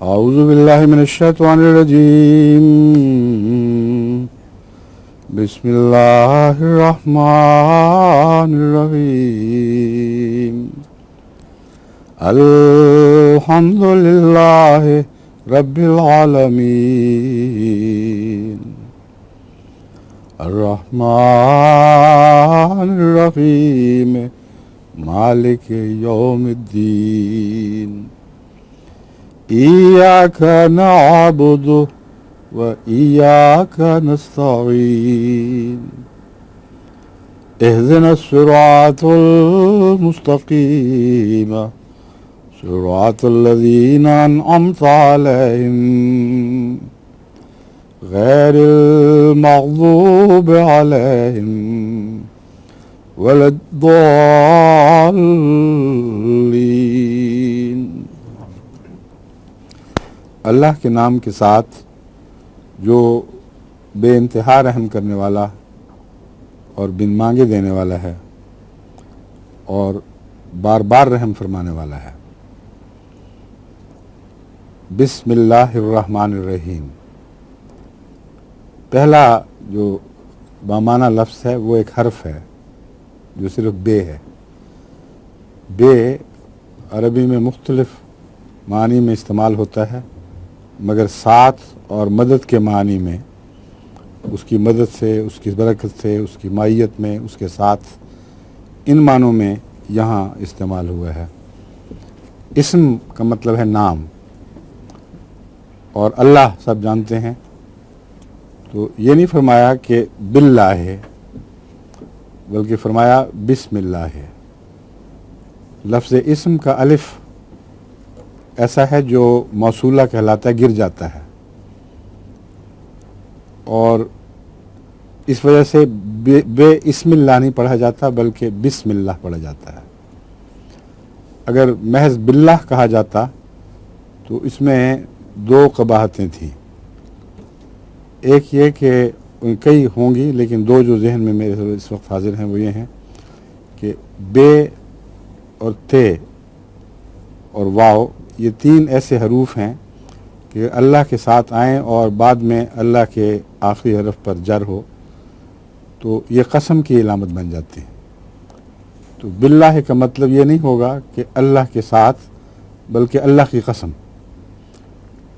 اعوذ باللہ من الشیطان الرجیم بسم اللہ الرحمن الرحیم الحمد للہ رب العالمین الرحمن الرحیم مالک یوم الدین إياك نعبد وإياك نستعين اهدنا الصراط المستقيم صراط الذين أنعمت عليهم غير المغضوب عليهم ولا الضالين۔ اللہ کے نام کے ساتھ جو بے انتہا رحم کرنے والا اور بن مانگے دینے والا ہے اور بار بار رحم فرمانے والا ہے۔ بسم اللہ الرحمن الرحیم، پہلا جو بامانہ لفظ ہے وہ ایک حرف ہے جو صرف بے ہے۔ بے عربی میں مختلف معنی میں استعمال ہوتا ہے، مگر ساتھ اور مدد کے معنی میں اس کی مدد سے، اس کی برکت سے، اس کی معیت میں، اس کے ساتھ، ان معنوں میں یہاں استعمال ہوا ہے۔ اسم کا مطلب ہے نام، اور اللہ سب جانتے ہیں، تو یہ نہیں فرمایا کہ باللہ ہے، بلکہ فرمایا بسم اللہ ہے۔ لفظ اسم کا الف ایسا ہے جو موصولہ کہلاتا ہے، گر جاتا ہے، اور اس وجہ سے بے اسم اللہ نہیں پڑھا جاتا بلکہ بسم اللہ پڑھا جاتا ہے۔ اگر محض باللہ کہا جاتا تو اس میں دو قباحتیں تھیں۔ ایک یہ کہ کئی ہوں گی، لیکن دو جو ذہن میں میرے اس وقت حاضر ہیں وہ یہ ہیں کہ بے اور تے اور واو، یہ تین ایسے حروف ہیں کہ اللہ کے ساتھ آئیں اور بعد میں اللہ کے آخری حرف پر جر ہو تو یہ قسم کی علامت بن جاتی ہے۔ تو باللہ کا مطلب یہ نہیں ہوگا کہ اللہ کے ساتھ، بلکہ اللہ کی قسم،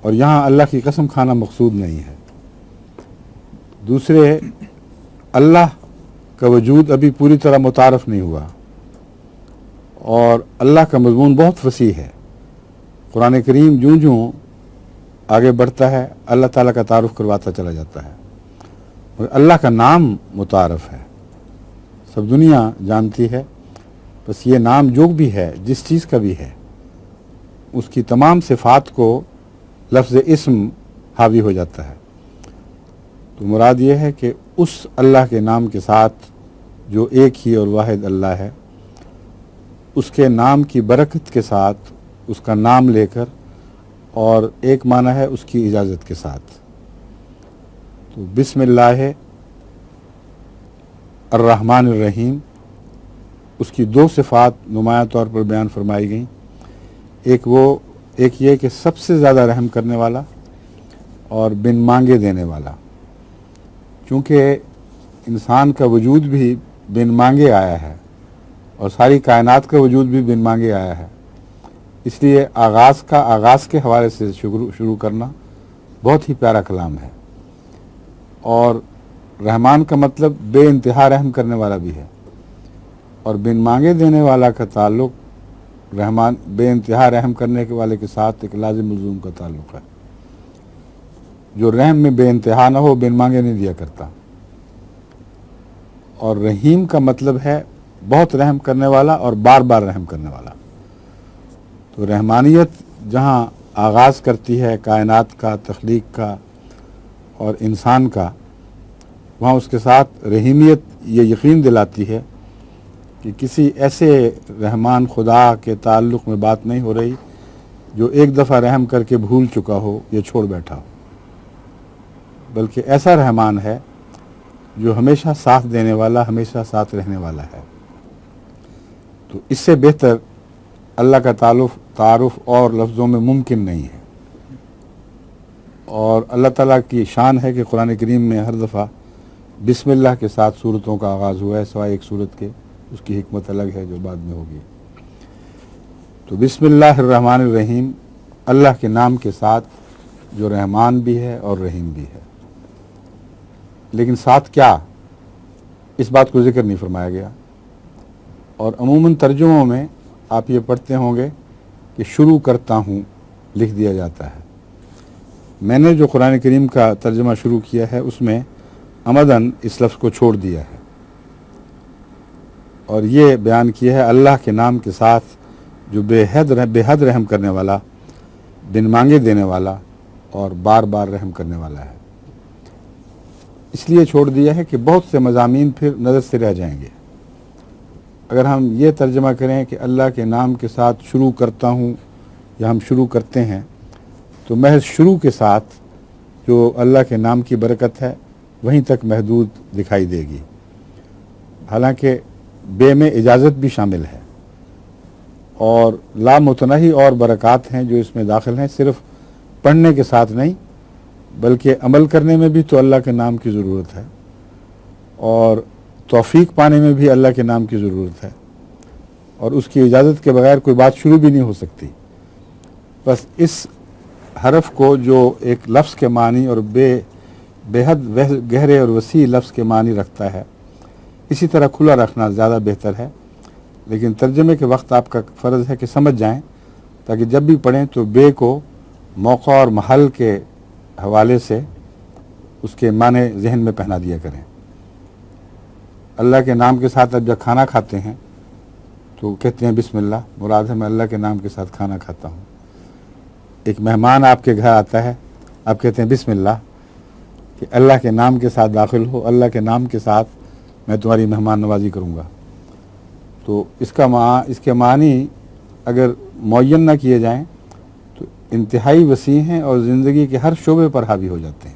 اور یہاں اللہ کی قسم کھانا مقصود نہیں ہے۔ دوسرے، اللہ کا وجود ابھی پوری طرح متعارف نہیں ہوا، اور اللہ کا مضمون بہت وسیع ہے۔ قرآن کریم جوں جوں آگے بڑھتا ہے اللہ تعالیٰ کا تعارف کرواتا چلا جاتا ہے، اور اللہ کا نام متعارف ہے، سب دنیا جانتی ہے، بس یہ نام جو بھی ہے، جس چیز کا بھی ہے، اس کی تمام صفات کو لفظ اسم حاوی ہو جاتا ہے۔ تو مراد یہ ہے کہ اس اللہ کے نام کے ساتھ جو ایک ہی اور واحد اللہ ہے، اس کے نام کی برکت کے ساتھ، اس کا نام لے کر، اور ایک معنی ہے اس کی اجازت کے ساتھ۔ تو بسم اللہ الرحمن الرحیم، اس کی دو صفات نمایاں طور پر بیان فرمائی گئیں۔ ایک یہ کہ سب سے زیادہ رحم کرنے والا اور بن مانگے دینے والا۔ چونکہ انسان کا وجود بھی بن مانگے آیا ہے اور ساری کائنات کا وجود بھی بن مانگے آیا ہے، اس لیے آغاز کے حوالے سے شروع کرنا بہت ہی پیارا کلام ہے۔ اور رحمان کا مطلب بے انتہا رحم کرنے والا بھی ہے، اور بن مانگے دینے والا کا تعلق رحمان بے انتہا رحم کرنے کے والے کے ساتھ ایک لازم ملزوم کا تعلق ہے۔ جو رحم میں بے انتہا نہ ہو، بن مانگے نہیں دیا کرتا۔ اور رحیم کا مطلب ہے بہت رحم کرنے والا اور بار بار رحم کرنے والا۔ تو رحمانیت جہاں آغاز کرتی ہے کائنات کا، تخلیق کا اور انسان کا، وہاں اس کے ساتھ رحیمیت یہ یقین دلاتی ہے کہ کسی ایسے رحمان خدا کے تعلق میں بات نہیں ہو رہی جو ایک دفعہ رحم کر کے بھول چکا ہو یا چھوڑ بیٹھا ہو، بلکہ ایسا رحمان ہے جو ہمیشہ ساتھ دینے والا، ہمیشہ ساتھ رہنے والا ہے۔ تو اس سے بہتر اللہ کا تعارف اور لفظوں میں ممکن نہیں ہے۔ اور اللہ تعالیٰ کی شان ہے کہ قرآن کریم میں ہر دفعہ بسم اللہ کے ساتھ صورتوں کا آغاز ہوا ہے، سوائے ایک صورت کے، اس کی حکمت الگ ہے جو بعد میں ہوگی۔ تو بسم اللہ الرحمن الرحیم، اللہ کے نام کے ساتھ جو رحمان بھی ہے اور رحیم بھی ہے۔ لیکن ساتھ کیا، اس بات کو ذکر نہیں فرمایا گیا۔ اور عموماً ترجموں میں آپ یہ پڑھتے ہوں گے کہ شروع کرتا ہوں لکھ دیا جاتا ہے۔ میں نے جو قرآن کریم کا ترجمہ شروع کیا ہے اس میں عمداً اس لفظ کو چھوڑ دیا ہے اور یہ بیان کیا ہے اللہ کے نام کے ساتھ جو بے حد رحم کرنے والا، بن مانگے دینے والا اور بار بار رحم کرنے والا ہے۔ اس لیے چھوڑ دیا ہے کہ بہت سے مضامین پھر نظر سے رہ جائیں گے۔ اگر ہم یہ ترجمہ کریں کہ اللہ کے نام کے ساتھ شروع کرتا ہوں یا ہم شروع کرتے ہیں، تو محض شروع کے ساتھ جو اللہ کے نام کی برکت ہے وہیں تک محدود دکھائی دے گی، حالانکہ بے میں اجازت بھی شامل ہے اور لامتناہی اور برکات ہیں جو اس میں داخل ہیں۔ صرف پڑھنے کے ساتھ نہیں بلکہ عمل کرنے میں بھی تو اللہ کے نام کی ضرورت ہے اور توفیق پانے میں بھی اللہ کے نام کی ضرورت ہے، اور اس کی اجازت کے بغیر کوئی بات شروع بھی نہیں ہو سکتی۔ بس اس حرف کو جو ایک لفظ کے معنی اور بے حد گہرے اور وسیع لفظ کے معنی رکھتا ہے، اسی طرح کھلا رکھنا زیادہ بہتر ہے۔ لیکن ترجمے کے وقت آپ کا فرض ہے کہ سمجھ جائیں تاکہ جب بھی پڑھیں تو بے کو موقع اور محل کے حوالے سے اس کے معنی ذہن میں پہنا دیا کریں۔ اللہ کے نام کے ساتھ اب جب کھانا کھاتے ہیں تو کہتے ہیں بسم اللہ، مراد ہے میں اللہ کے نام کے ساتھ کھانا کھاتا ہوں۔ ایک مہمان آپ کے گھر آتا ہے، آپ کہتے ہیں بسم اللہ کہ اللہ کے نام کے ساتھ داخل ہو، اللہ کے نام کے ساتھ میں تمہاری مہمان نوازی کروں گا۔ تو اس کے معنی اگر معین نہ کیے جائیں تو انتہائی وسیع ہیں اور زندگی کے ہر شعبے پر حاوی ہو جاتے ہیں۔